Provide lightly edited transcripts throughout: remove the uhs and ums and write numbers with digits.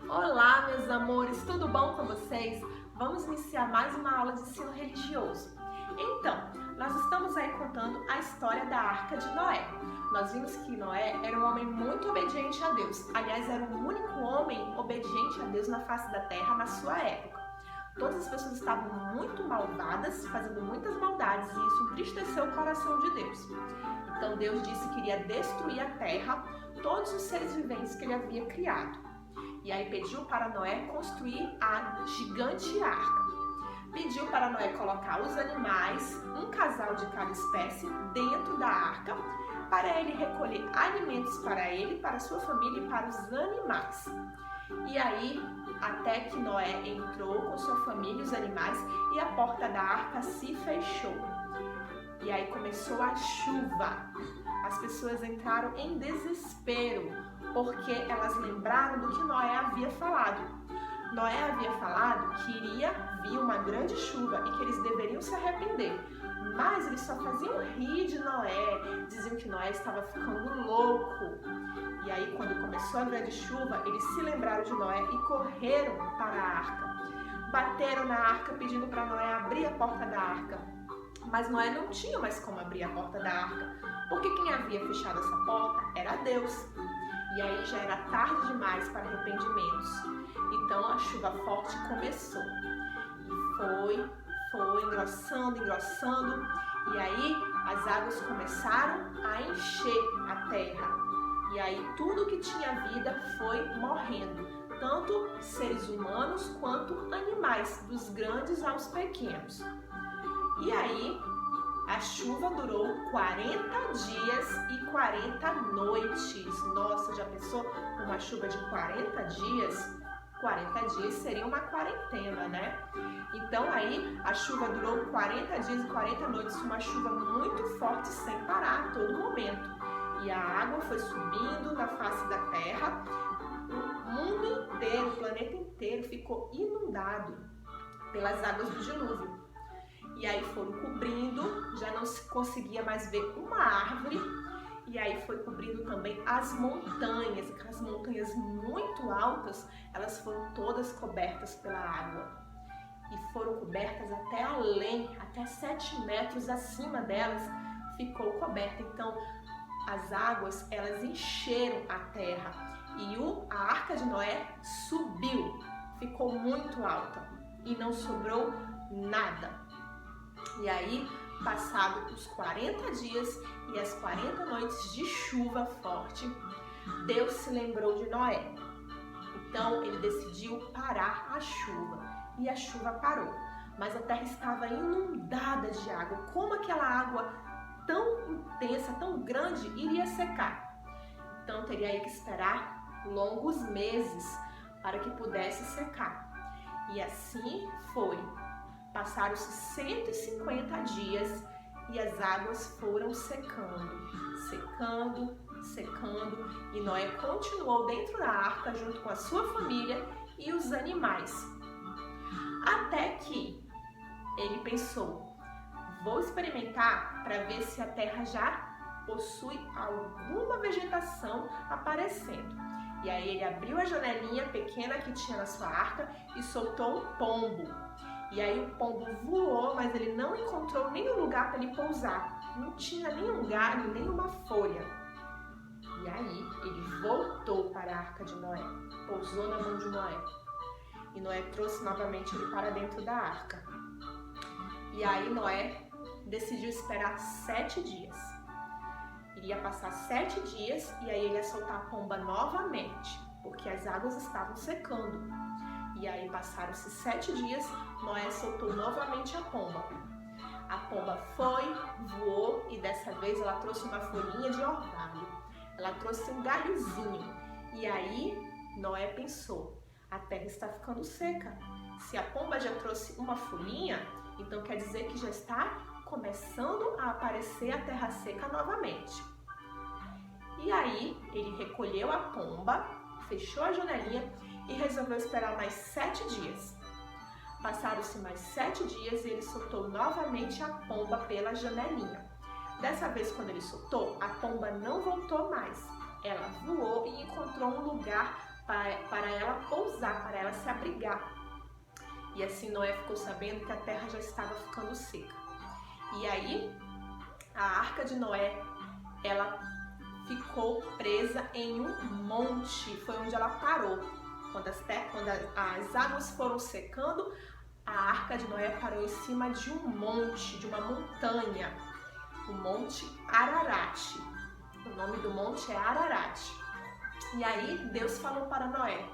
Olá, meus amores, tudo bom com vocês? Vamos iniciar mais uma aula de ensino religioso. Então, nós estamos aí contando a história da Arca de Noé. Nós vimos que Noé era um homem muito obediente a Deus. Aliás, era o único homem obediente a Deus na face da terra na sua época. Todas as pessoas estavam muito malvadas, fazendo muitas maldades, e isso entristeceu o coração de Deus. Então Deus disse que iria destruir a terra, todos os seres viventes que ele havia criado. E aí pediu para Noé construir a gigante arca. Pediu para Noé colocar os animais, um casal de cada espécie, dentro da arca, para ele recolher alimentos para ele, para sua família e para os animais. E aí, até que Noé entrou com sua família e os animais e a porta da arca se fechou. E aí começou a chuva. As pessoas entraram em desespero, porque elas lembraram do que Noé havia falado. Noé havia falado que iria vir uma grande chuva e que eles deveriam se arrepender. Mas eles só faziam rir de Noé, diziam que Noé estava ficando louco. E aí, quando começou a grande chuva, eles se lembraram de Noé e correram para a arca. Bateram na arca pedindo para Noé abrir a porta da arca. Mas Noé não tinha mais como abrir a porta da arca, porque quem havia fechado essa porta era Deus. E aí já era tarde demais para arrependimentos. Então a chuva forte começou. E foi engrossando. E aí as águas começaram a encher a terra. E aí tudo que tinha vida foi morrendo. Tanto seres humanos quanto animais, dos grandes aos pequenos. E aí a chuva durou 40 dias e 40 noites. Nossa, já pensou uma chuva de 40 dias? 40 dias seria uma quarentena, né? Então aí a chuva durou 40 dias e 40 noites, uma chuva muito forte sem parar a todo momento. E a água foi subindo na face da terra, o mundo inteiro, o planeta inteiro ficou inundado pelas águas do dilúvio. E aí foram cobrindo, já não se conseguia mais ver uma árvore. E aí foi cobrindo também as montanhas, aquelas montanhas muito altas, elas foram todas cobertas pela água. E foram cobertas até além, até 7 metros acima delas ficou coberta. Então as águas, elas encheram a terra e a Arca de Noé subiu, ficou muito alta e não sobrou nada. E aí, passados os 40 dias e as 40 noites de chuva forte, Deus se lembrou de Noé. Então, ele decidiu parar a chuva. E a chuva parou. Mas a terra estava inundada de água. Como aquela água tão intensa, tão grande, iria secar? Então, teria aí que esperar longos meses para que pudesse secar. E assim foi. Passaram-se 150 dias e as águas foram secando, e Noé continuou dentro da arca junto com a sua família e os animais. Até que ele pensou, vou experimentar para ver se a terra já possui alguma vegetação aparecendo. E aí ele abriu a janelinha pequena que tinha na sua arca e soltou um pombo. E aí o pombo voou, mas ele não encontrou nenhum lugar para ele pousar. Não tinha nenhum galho, nenhuma folha. E aí ele voltou para a Arca de Noé, pousou na mão de Noé. E Noé trouxe novamente ele para dentro da arca. E aí Noé decidiu esperar 7 dias. Iria passar 7 dias e aí ele ia soltar a pomba novamente, porque as águas estavam secando. E aí passaram-se 7 dias, Noé soltou novamente a pomba. A pomba foi, voou e dessa vez ela trouxe uma folhinha de orvalho. Ela trouxe um galhozinho. E aí Noé pensou, a terra está ficando seca. Se a pomba já trouxe uma folhinha, então quer dizer que já está começando a aparecer a terra seca novamente. E aí ele recolheu a pomba, fechou a janelinha e resolveu esperar mais 7 dias. Passaram-se mais 7 dias e ele soltou novamente a pomba pela janelinha. Dessa vez, quando ele soltou, a pomba não voltou mais. Ela voou e encontrou um lugar para ela pousar, para ela se abrigar. E assim Noé ficou sabendo que a terra já estava ficando seca. E aí a arca de Noé, ela ficou presa em um monte, foi onde ela parou. Quando as águas foram secando, a arca de Noé parou em cima de um monte, de uma montanha, o Monte Ararat. O nome do monte é Ararat. E aí Deus falou para Noé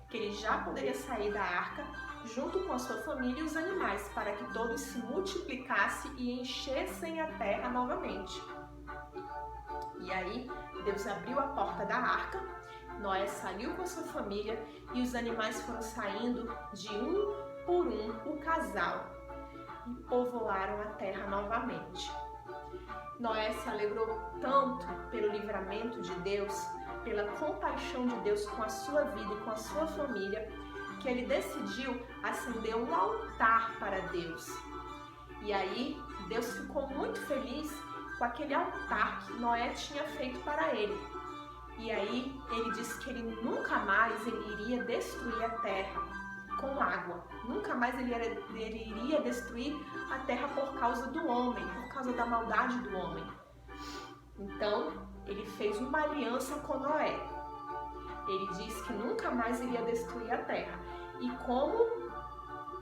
que ele já poderia sair da arca junto com a sua família e os animais, para que todos se multiplicassem e enchessem a terra novamente. E aí Deus abriu a porta da arca, Noé saiu com a sua família e os animais foram saindo de um por um, o casal, e povoaram a terra novamente. Noé se alegrou tanto pelo livramento de Deus, pela compaixão de Deus com a sua vida e com a sua família, que ele decidiu acender um altar para Deus. E aí Deus ficou muito feliz com aquele altar que Noé tinha feito para ele. E aí ele disse que ele nunca mais iria destruir a terra com água. Nunca mais ele iria destruir a terra por causa do homem, por causa da maldade do homem. Então ele fez uma aliança com Noé. Ele disse que nunca mais iria destruir a terra. E como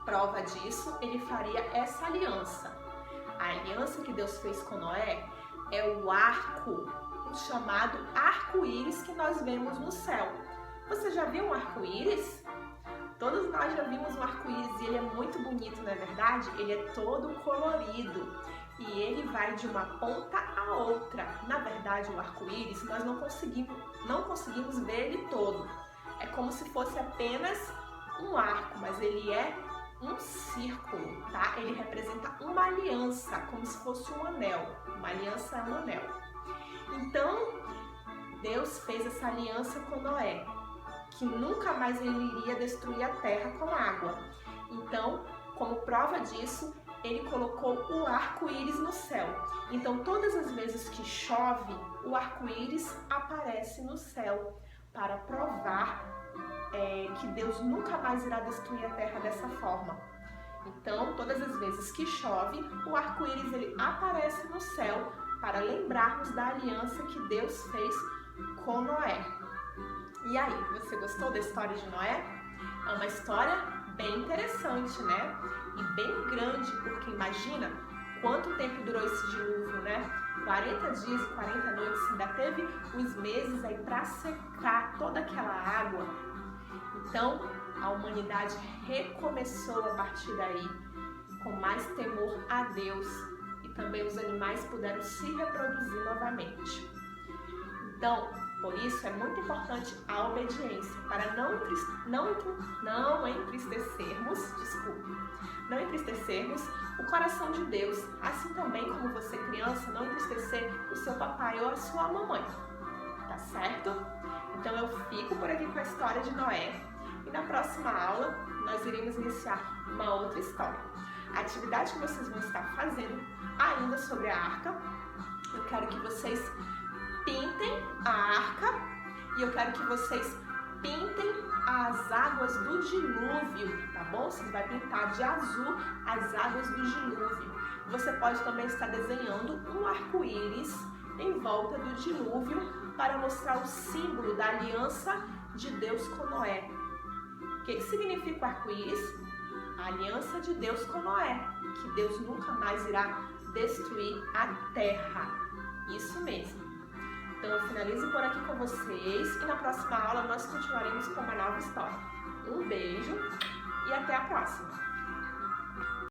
prova disso, ele faria essa aliança. A aliança que Deus fez com Noé é o arco, o chamado arco-íris que nós vemos no céu. Você já viu um arco-íris? Todos nós já vimos um arco-íris e ele é muito bonito, não é verdade? Ele é todo colorido e ele vai de uma ponta a outra. Na verdade, o arco-íris nós não conseguimos ver ele todo. É como se fosse apenas um arco, mas ele é um círculo, tá? Ele representa uma aliança, como se fosse um anel. Uma aliança é um anel. Então, Deus fez essa aliança com Noé, que nunca mais ele iria destruir a terra com água. Então, como prova disso, ele colocou o arco-íris no céu. Então, todas as vezes que chove, o arco-íris aparece no céu para provar que Deus nunca mais irá destruir a terra dessa forma. Então, todas as vezes que chove, o arco-íris ele aparece no céu para lembrarmos da aliança que Deus fez com Noé. E aí, você gostou da história de Noé? É uma história bem interessante, né? E bem grande, porque imagina quanto tempo durou esse dilúvio, né? 40 dias e 40 noites, ainda teve uns meses aí para secar toda aquela água. Então, a humanidade recomeçou a partir daí, com mais temor a Deus, e também os animais puderam se reproduzir novamente. Então, por isso é muito importante a obediência, para não entristecermos o coração de Deus, assim também como você, criança, não entristecer o seu papai ou a sua mamãe, tá certo? Então eu fico por aqui com a história de Noé e na próxima aula nós iremos iniciar uma outra história. A atividade que vocês vão estar fazendo ainda sobre a arca, eu quero que vocês pintem a arca e eu quero que vocês pintem as águas do dilúvio, tá bom? Você vai pintar de azul as águas do dilúvio. Você pode também estar desenhando um arco-íris em volta do dilúvio para mostrar o símbolo da aliança de Deus com Noé. O que significa o arco-íris? A aliança de Deus com Noé, que Deus nunca mais irá destruir a terra. Isso mesmo. Então eu finalizo por aqui com vocês e na próxima aula nós continuaremos com uma nova história. Um beijo e até a próxima!